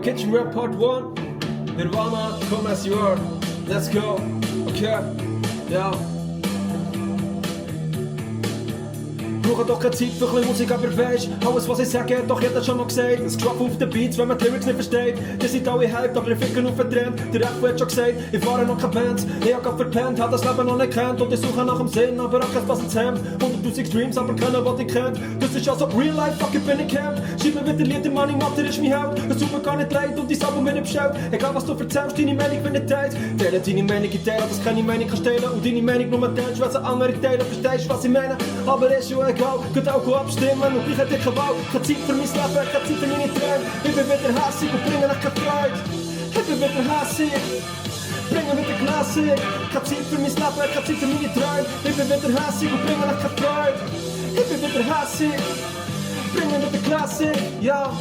Kitchen Rap Part 1. Nirvana, come as you are. Let's go. Okay. Ja. Brauche doch keine Zeit für ein bisschen Musik, aber weisst, alles was ich sage, hat doch jeder schon mal gesagt. Es geschlafen auf den Beats, wenn man die Lyrics nicht versteht. Ihr seid alle hyped, aber ihr ficken auf den Trend. Der Rap hat schon gesagt, ich fahre noch keine Bands. Ich hab grad verpennt, hab das Leben noch nicht kennt. Und ich suche nach dem Sinn, aber auch kein passendes Hemd. 100'000 Streams, aber keiner, was ich kennt. Das ist also real life, fuck, ich bin nicht camp. Schreib mir wieder Lieder, Money, Matter ist mein Held. Es tut mir gar nicht leid und dein Album bin ich bestellt. Egal was du erzählst, deine Meinung bin ich teilt. Teile deine Meinung, ich teile, dass keine Meinung kann stehlen. Und deine Meinung nur teilst, was andere teilen. Verstehst du, was ich meine? Aber ist ja egal, könnt auch abstimmen und ich hätte keine Wahl. Keine Zeit für mein Leben, keine Zeit für meine Tränen. Ich bin wieder hässig und bringe nach keine Freude. Ich bin wieder hässig, bringe wieder Klassik. Keine Zeit für mein Leben, keine Zeit für meine Tränen. Ich bin wieder hässig und bringe nach keine Freude. Ich bin wieder hässig, bringe wieder Klassik, ja.